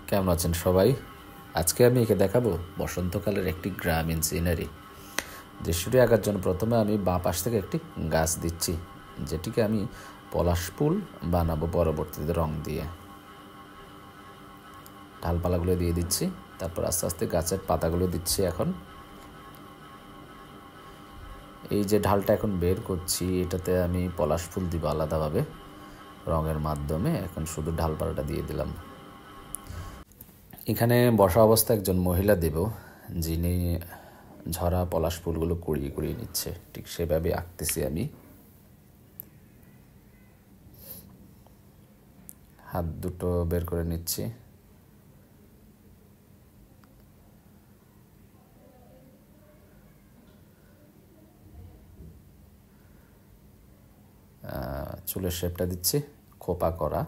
কেমন আছেন সবাই? আজকে আমি একে দেখাবো বসন্তকালের একটি গ্রামীণ সিনারি। দৃশ্যটি আঁকার জন্য প্রথমে আমি বাঁ পাশ থেকে একটি গাছ দিচ্ছি, যেটিকে আমি পলাশ ফুল বানাবো পরবর্তীতে রং দিয়ে। ডালপালাগুলো দিয়ে দিচ্ছি, তারপর আস্তে আস্তে গাছের পাতাগুলো দিচ্ছি। এখন এই যে ঢালটা এখন বের করছি, এটাতে আমি পলাশ ফুল দিব আলাদাভাবে রঙের মাধ্যমে। এখন শুধু ডালপালাটা দিয়ে দিলাম। এখানে বসা অবস্থায় একজন মহিলা দেব, যিনি ঝরা পলাশ ফুলগুলো কুড়িয়ে কুড়িয়ে নিচ্ছে। ঠিক সেভাবে আঁকতেছি আমি। হাত দুটো বের করে নিচ্ছি। চুলের শেপটা দিচ্ছি খোপা করা,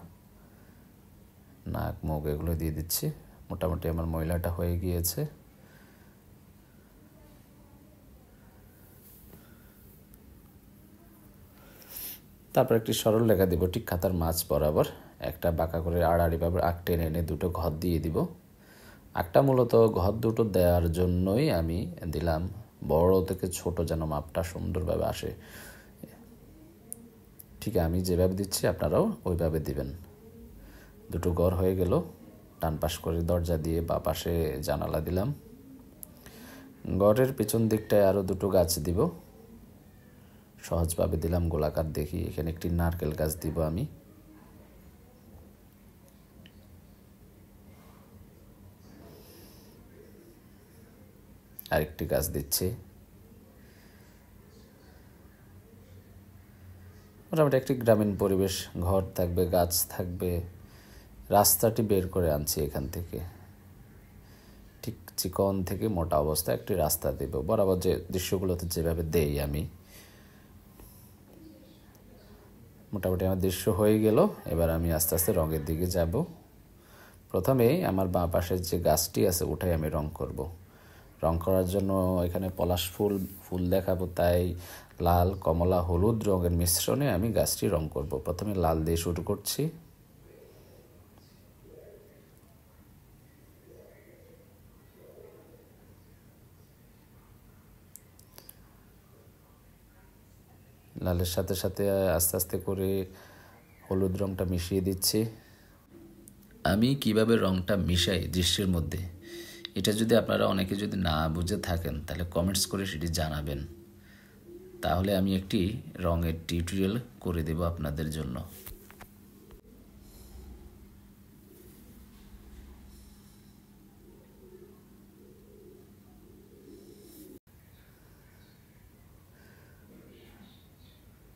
নাক মুখ এগুলো দিয়ে দিচ্ছি। মোটামুটি আমার মহিলাটা হয়ে গিয়েছে। তারপর একটি সরল রেখা দিব ঠিক খাতার মাঝ বরাবর। একটা বাঁকা করে আড়াআড়িভাবে আঁক টেনে এনে দুটো ঘর দিয়ে দিব। আঁকটা মূলত ঘর দুটো দেওয়ার জন্যই আমি দিলাম, বড় থেকে ছোট যেন মাপটা সুন্দরভাবে আসে। ঠিক আমি যেভাবে দিচ্ছি আপনারাও ওইভাবে দিবেন। দুটো ঘর হয়ে গেল। ডান পাশ করে দরজা দিয়ে বা পাশে জানালা দিলাম। ঘরের পেছন দিকটায় আরও দুটো গাছ দিব। সহজভাবে দিলাম গোলাকার দেখি। এখানে একটি নারকেল গাছ দিব আমি। আরেকটি গাছ দিচ্ছি। মোটামুটি একটি গ্রামীণ পরিবেশ, ঘর থাকবে, গাছ থাকবে। রাস্তাটি বের করে আনছি এখান থেকে। ঠিক চিকন থেকে মোটা অবস্থায় একটি রাস্তা দেব, বরাবর যে দৃশ্যগুলোতে যেভাবে দেই আমি। মোটামুটি আমার দৃশ্য হয়ে গেল। এবার আমি আস্তে আস্তে রঙের দিকে যাব। প্রথমেই আমার বাঁ পাশের যে গাছটি আছে ওটাই আমি রং করব। রং করার জন্য এখানে পলাশ ফুল দেখাবো, তাই লাল, কমলা, হলুদ রঙের মিশ্রণে আমি গাছটি রং করব। প্রথমে লাল দিয়ে শুরু করছি। লালের সাথে সাথে আস্তে আস্তে করে হলুদ রঙটা মিশিয়ে দিচ্ছি। আমি কিভাবে রঙটা মিশাই দৃশ্যের মধ্যে, এটা যদি আপনারা অনেকে যদি না বুঝে থাকেন তাহলে কমেন্টস করে সেটি জানাবেন। তাহলে আমি একটি রঙের টিউটোরিয়াল করে দেব আপনাদের জন্য।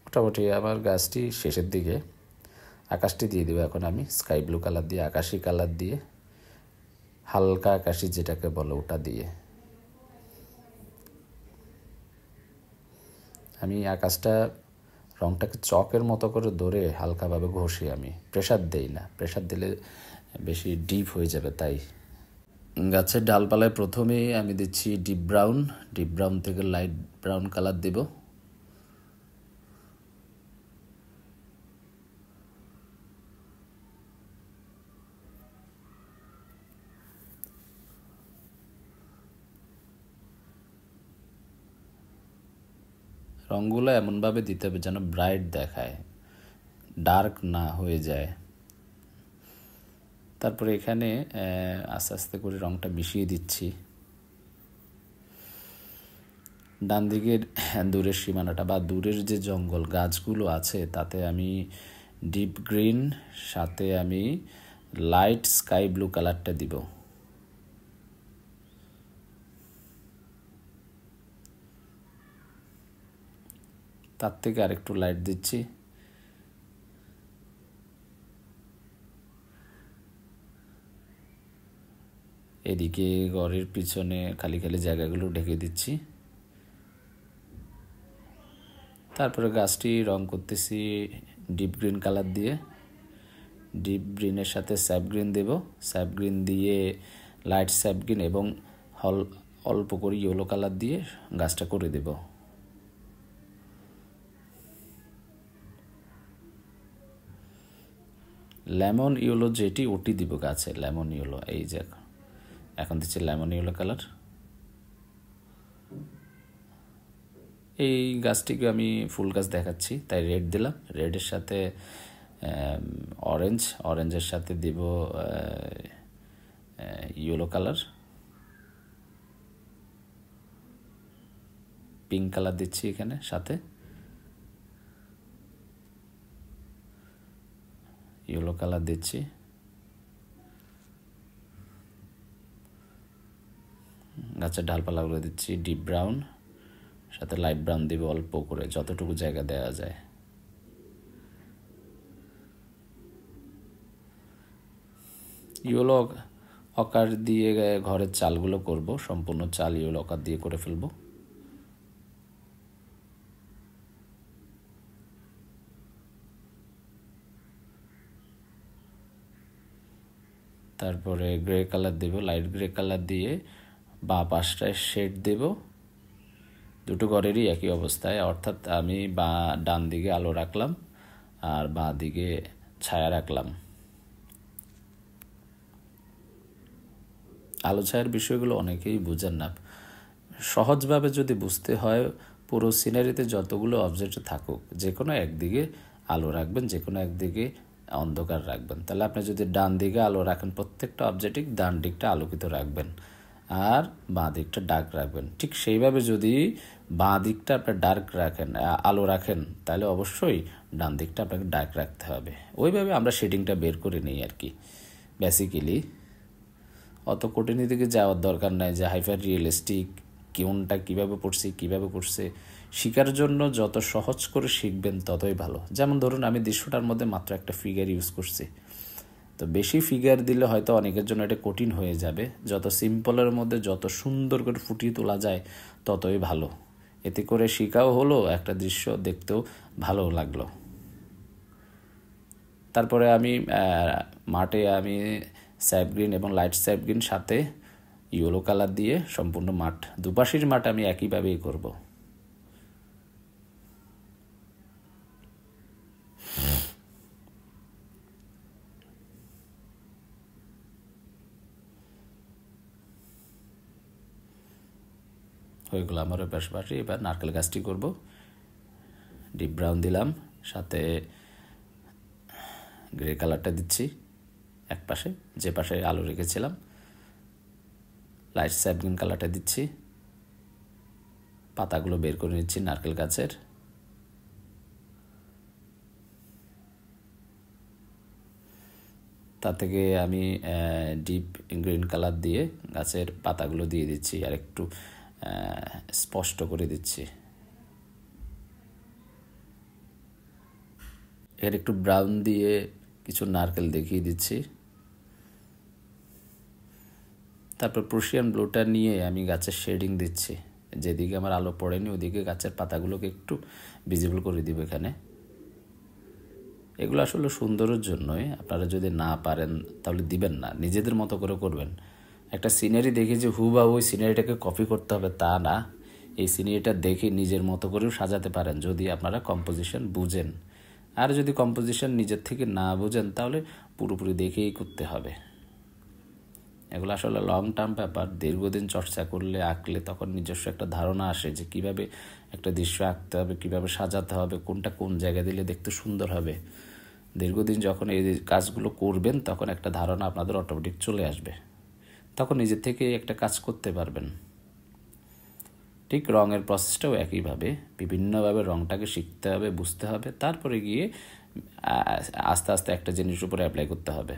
মোটামুটি আমার গাছটি শেষের দিকে। আকাশটি দিয়ে দেবো এখন আমি স্কাই ব্লু কালার দিয়ে, আকাশি কালার দিয়ে, হালকা আকাশি যেটাকে বলো ওটা দিয়ে। আমি আকাশটা রংটাকে চকের মতো করে ধরে হালকাভাবে ঘষি। আমি প্রেসার দেই না, প্রেসার দিলে বেশি ডিপ হয়ে যাবে। তাই গাছের ডালপালায় প্রথমেই আমি দিচ্ছি ডিপ ব্রাউন থেকে লাইট ব্রাউন কালার দেব। রঙগুলো এমনভাবে দিতে হবে যেন ব্রাইট দেখায়, ডার্ক না হয়ে যায়। তারপরে এখানে আস্তে আস্তে করে রঙটা মিশিয়ে দিচ্ছি। ডান দিকের দূরের সীমানাটা বা দূরের যে জঙ্গল গাছগুলো আছে তাতে আমি ডিপ গ্রিন, সাথে আমি লাইট স্কাই ব্লু কালারটা দিব। তার থেকে আরেকটু লাইট দিচ্ছি। এদিকে ঘরের পিছনে খালি খালি জায়গাগুলো ঢেকে দিচ্ছি। তারপরে গাছটি রং করতেছি ডিপ গ্রিন কালার দিয়ে। ডিপ গ্রিনের সাথে স্যাপ গ্রিন দেব। স্যাপ গ্রিন দিয়ে লাইট স্যাপ গ্রিন এবং অল্প করে ইয়েলো কালার দিয়ে গাছটা করে দেব। লেমন ইয়েলো যেটি ওটি দিব গাছে, লেমন ইয়েলো। এই যে এখন দিচ্ছি লেমন ইয়েলো কালার। এই গাছটিকে আমি ফুল গাছ দেখাচ্ছি তাই রেড দিলাম, রেডের সাথে অরেঞ্জ, অরেঞ্জের সাথে দিব ইয়েলো কালার, পিঙ্ক কালার দিচ্ছি এখানে সাথে, ইয়েলো কালার দিচ্ছি, গাছের ডালপালাগুলো দিচ্ছি ডিপ ব্রাউন, সাথে লাইট ব্রাউন দিব অল্প করে, যতটুকু জায়গা দেওয়া যায়। ইয়েলো অকার দিয়ে ঘরের চালগুলো করব, সম্পূর্ণ চাল ইয়েলো অকার দিয়ে করে ফেলবো। তারপরে গ্রে কালার দেব, লাইট গ্রে কালার দিয়ে বাঁ পাশটায় শেড দেব। দুটো ঘরেরই একই অবস্থায়, অর্থাৎ আমি ডান দিকে আলো রাখলাম আর বাঁ দিকে ছায়া রাখলাম। আলো ছায়ার বিষয়গুলো অনেকেই বুঝেন না। সহজভাবে যদি বুঝতে হয়, পুরো সিনারিতে যতগুলো অবজেক্ট থাকুক, যে কোনো একদিকে আলো রাখবেন, যে কোনো একদিকে অন্ধকার রাখবেন। তাহলে আপনি যদি ডান দিকে আলো রাখেন, প্রত্যেকটা অবজেক্টই ডান দিকটা আলোকিত রাখবেন আর বাঁ দিকটা ডার্ক রাখবেন। ঠিক সেইভাবে যদি বাঁ দিকটা আপনি ডার্ক রাখেন, আলো রাখেন, তাহলে অবশ্যই ডান দিকটা আপনাকে ডার্ক রাখতে হবে। ওইভাবে আমরা শেডিংটা বের করে নিই আর কি। বেসিক্যালি অত কঠিনের দিকে যাওয়ার দরকার নাই যে হাইপার রিয়েলিস্টিক কোনটা কীভাবে পড়ছে। শেখার জন্য যত সহজ করে শিখবেন ততই ভালো। যেমন ধরুন আমি দৃশ্যটার মধ্যে মাত্র একটা ফিগার ইউজ করছি, তো বেশি ফিগার দিলে হয়তো অনেকের জন্য এটা কঠিন হয়ে যাবে। যত সিম্পলের মধ্যে যত সুন্দর করে ফুটিয়ে তোলা যায় ততই ভালো। এতে করে শেখাও হলো, একটা দৃশ্য দেখতেও ভালো লাগলো। তারপরে আমি মাঠে আমি স্যাপ গ্রিন এবং লাইট স্যাপ গ্রিন সাথে ইয়েলো কালার দিয়ে সম্পূর্ণ মাঠ, দুপাশের মাঠ আমি একইভাবেই করব। হয়ে গেল আমার পাশাপাশি। এবার নারকেল গাছটি করব। ডিপ ব্রাউন দিলাম, সাথে গ্রে কালারটা দিচ্ছি এক পাশে, যে পাশে আলো রেখেছিলাম। লাইট স্যাপ গ্রিন কালারটা দিচ্ছি, পাতাগুলো বের করে নিচ্ছি নারকেল গাছের। তা থেকে আমি ডিপ গ্রিন কালার দিয়ে গাছের পাতাগুলো দিয়ে দিচ্ছি আর একটু স্পষ্ট করে দিচ্ছি। এর একটু ব্রাউন দিয়ে কিছু নারকেল দেখিয়ে দিচ্ছি। তারপর প্রুশিয়ান ব্লুটা নিয়ে আমি গাছের শেডিং দিচ্ছি, যেদিকে আমার আলো পড়েনি ওদিকে গাছের পাতাগুলোকে একটু ভিজিবল করে দিব এখানে। এগুলো আসলে সুন্দরের জন্যই, আপনারা যদি না পারেন তাহলে দিবেন না, নিজেদের মতো করে করবেন। একটা সিনারি দেখে যে হুবহু ওই সিনারিটাকে কপি করতে হবে তা না, এই সিনারিটা দেখে নিজের মতো করেও সাজাতে পারেন যদি আপনারা কম্পোজিশন বুঝেন। আর যদি কম্পোজিশন নিজের থেকে না বুঝেন তাহলে পুরোপুরি দেখেই করতে হবে। এগুলো আসলে লং টার্ম ব্যাপার, দীর্ঘদিন চর্চা করলে আঁকলে তখন নিজস্ব একটা ধারণা আসে যে কিভাবে একটা দৃশ্য আঁকতে হবে, কিভাবে সাজাতে হবে, কোনটা কোন জায়গায় দিলে দেখতে সুন্দর হবে। দীর্ঘদিন যখন এই কাজগুলো করবেন তখন একটা ধারণা আপনাদের অটোমেটিক চলে আসবে, তখন নিজের থেকে একটা কাজ করতে পারবেন। ঠিক রঙের প্রসেসটাও একইভাবে, বিভিন্নভাবে রঙটাকে শিখতে হবে, বুঝতে হবে, তারপরে গিয়ে আস্তে আস্তে একটা জিনিসের উপরে অ্যাপ্লাই করতে হবে।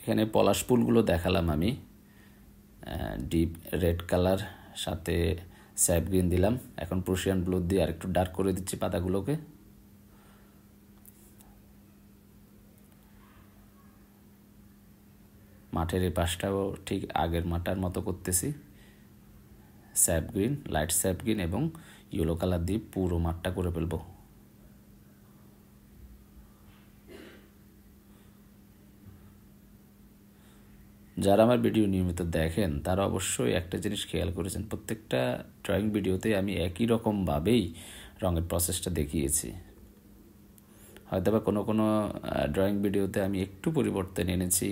এখানে পলাশ ফুলগুলো দেখালাম আমি, ডিপ রেড কালার সাথে স্যাপ গ্রিন দিলাম। এখন প্রুশিয়ান ব্লু দিয়ে আর একটু ডার্ক করে দিচ্ছি পাতাগুলোকে। মাঠের এই পাশটাও ঠিক আগের মাঠটার মতো করতেছি, sap green, light sap green এবং ইয়েলো কালার দিয়ে পুরো মাঠটা করে ফেলবো। যারা আমার ভিডিও নিয়মিত দেখেন তারা অবশ্যই একটা জিনিস খেয়াল করেছেন, প্রত্যেকটা ড্রয়িং ভিডিওতে আমি একই রকমভাবেই রঙের প্রসেসটা দেখিয়েছি। হয়তোবা কোনো কোনো ড্রয়িং ভিডিওতে আমি একটু পরিবর্তন এনেছি,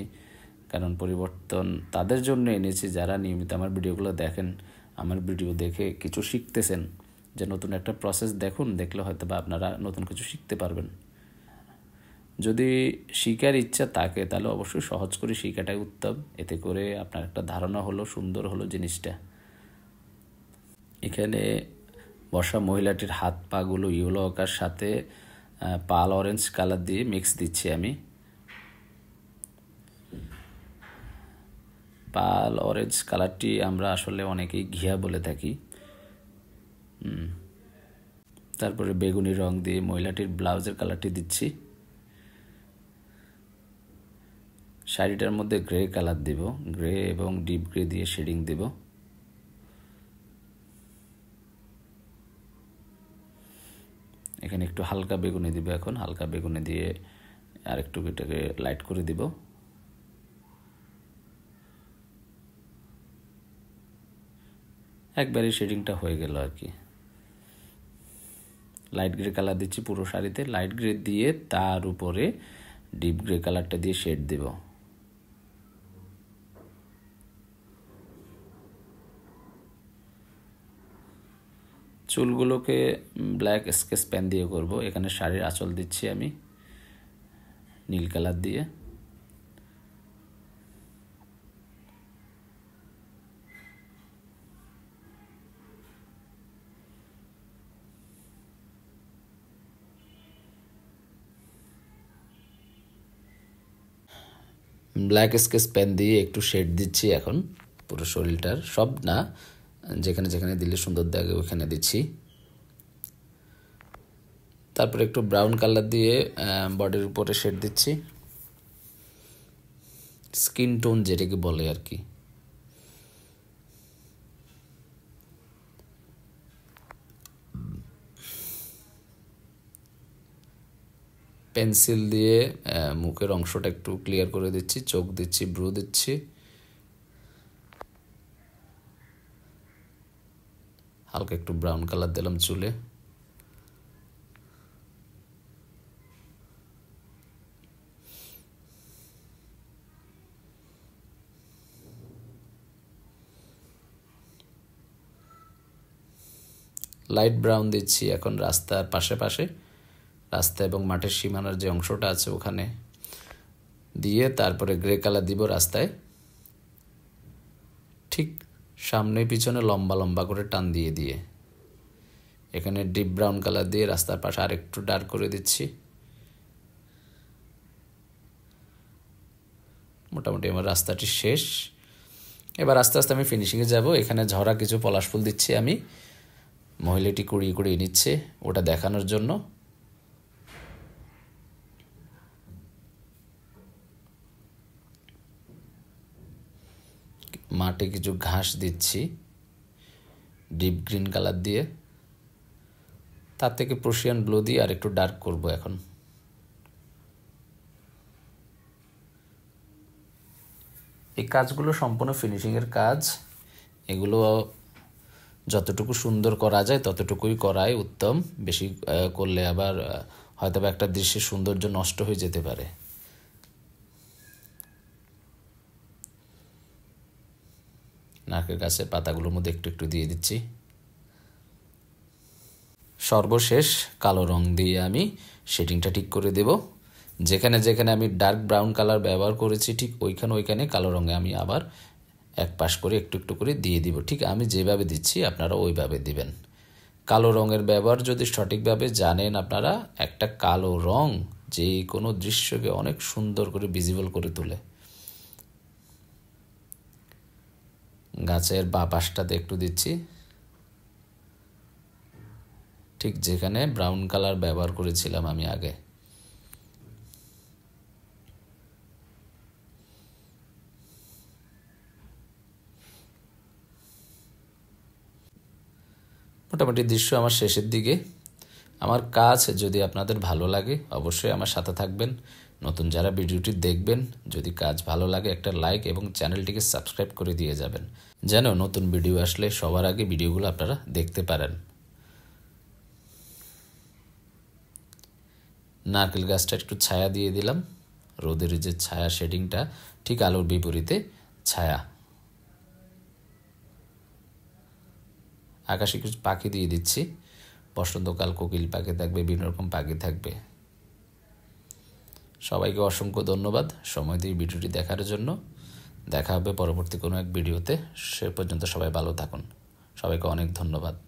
কারণ পরিবর্তন তাদের জন্য এনেছি যারা নিয়মিত আমার ভিডিওগুলো দেখেন, আমার ভিডিও দেখে কিছু শিখতেছেন, যে নতুন একটা প্রসেস দেখুন, দেখলে হয়তোবা আপনারা নতুন কিছু শিখতে পারবেন। যদি শিখার ইচ্ছা থাকে তাহলে অবশ্যই সহজ করে শেখাটাই উত্তম, এতে করে আপনার একটা ধারণা হলো, সুন্দর হলো জিনিসটা। এখানে বসা মহিলাটির হাত পাগুলো ইয়েলো আঁকার সাথে পাল অরেঞ্জ কালার দিয়ে মিক্স দিচ্ছি আমি। পাল অরেঞ্জ কালারটি আমরা আসলে অনেকেই ঘিয়া বলে থাকি। তারপরে বেগুনি রং দিয়ে মহিলাটির ব্লাউজের কালারটি দিচ্ছি। শাড়িটার মধ্যে গ্রে কালার দিব, গ্রে এবং ডিপ গ্রে দিয়ে শেডিং দিব। এখানে একটু হালকা বেগুনি দিব, এখন হালকা বেগুনি দিয়ে আর একটু এটাকে লাইট করে দিব। একবারে শেডিংটা হয়ে গেল আর কি। লাইট গ্রে কালার দিচ্ছি পুরো শাড়িতে, লাইট গ্রে দিয়ে তার উপরে ডিপ গ্রে কালারটা দিয়ে শেড দেব। চুলগুলোকে ব্ল্যাক স্কেচ পেন দিয়ে করব। এখানে শাড়ির আঁচল দিচ্ছি আমি নীল কালার দিয়ে। ব্ল্যাক স্কেচ পেন দিয়ে একটু শেড দিচ্ছি এখন পুরো শরীরটার, সব না, যেখানে যেখানে দিলে সুন্দর দেখে ওইখানে দিচ্ছি। তারপরে একটু ব্রাউন কালার দিয়ে বডির উপরে শেড দিচ্ছি, স্কিন টোন যেটাকে বলে আর কি। পেন্সিল দিয়ে মুখের অংশটা একটু ক্লিয়ার করে দিচ্ছি, চোখ দিচ্ছি, ব্রু দিচ্ছি। হালকা একটু ব্রাউন কালার দিলাম চুলে। লাইট ব্রাউন দিচ্ছি এখন রাস্তার পাশে পাশে, রাস্তা এবং মাঠের সীমানার যে অংশটা আছে ওখানে দিয়ে, তারপরে গ্রে কালার দিব রাস্তায়, ঠিক সামনে পিছনে লম্বা লম্বা করে টান দিয়ে দিয়ে। এখানে ডিপ ব্রাউন কালার দিয়ে রাস্তার পাশে আর একটু ডার্ক করে দিচ্ছি। মোটামুটি আমার রাস্তাটি শেষ। এবার আস্তে আস্তে আমি ফিনিশিংয়ে যাব। এখানে ঝরা কিছু পলাশ ফুল দিচ্ছি আমি, মহিলাটি কুড়িয়ে কুড়িয়ে নিচ্ছে ওটা দেখানোর জন্য। মাঠে কিছু ঘাস দিচ্ছি ডিপ গ্রিন কালার দিয়ে, তার থেকে প্রুশিয়ান ব্লু দিয়ে আর একটু ডার্ক করব এখন। এই কাজগুলো সম্পূর্ণ ফিনিশিংয়ের কাজ, এগুলো যতটুকু সুন্দর করা যায় ততটুকুই করাই উত্তম, বেশি করলে আবার হয়তো একটা দৃশ্যের সৌন্দর্য নষ্ট হয়ে যেতে পারে। নারকেল গাছের পাতাগুলোর মধ্যে একটু একটু দিয়ে দিচ্ছি। সর্বশেষ কালো রং দিয়ে আমি শেডিংটা ঠিক করে দেব। যেখানে যেখানে আমি ডার্ক ব্রাউন কালার ব্যবহার করেছি ঠিক ওইখানে কালো রঙে আমি আবার এক পাশ করে একটু একটু করে দিয়ে দিব। ঠিক আমি যেভাবে দিচ্ছি আপনারা ওইভাবে দিবেন। কালো রঙের ব্যবহার যদি সঠিকভাবে জানেন আপনারা, একটা কালো রং যে কোনো দৃশ্যকে অনেক সুন্দর করে ভিজিবল করে তোলে। গাছের বাঁ পাশটাতে একটু দিচ্ছি, ঠিক যেখানে ব্রাউন কালার ব্যবহার করেছিলাম আমি আগে। মোটামুটি দৃশ্য আমার শেষের দিকে। আমার কাজ যদি আপনাদের ভালো লাগে অবশ্যই আমার সাথে থাকবেন। নতুন যারা ভিডিওটি দেখবেন, যদি কাজ ভালো লাগে একটা লাইক এবং চ্যানেলটিকে সাবস্ক্রাইব করে দিয়ে যাবেন, যেন নতুন ভিডিও আসলে সবার আগে ভিডিওগুলো আপনারা দেখতে পারেন। নারকেল গাছটা একটু ছায়া দিয়ে দিলাম। রোদের যে ছায়া শেডিংটা ঠিক আলোর বিপরীতে ছায়া। আকাশে কিছু পাখি দিয়ে দিচ্ছি, বসন্তকাল, কোকিল পাখি থাকবে, বিভিন্ন রকম পাখি থাকবে। সবাইকে অসংখ্য ধন্যবাদ সময় দিয়ে ভিডিওটি দেখার জন্য। দেখা হবে পরবর্তী কোনো এক ভিডিওতে। সে পর্যন্ত সবাই ভালো থাকুন। সবাইকে অনেক ধন্যবাদ।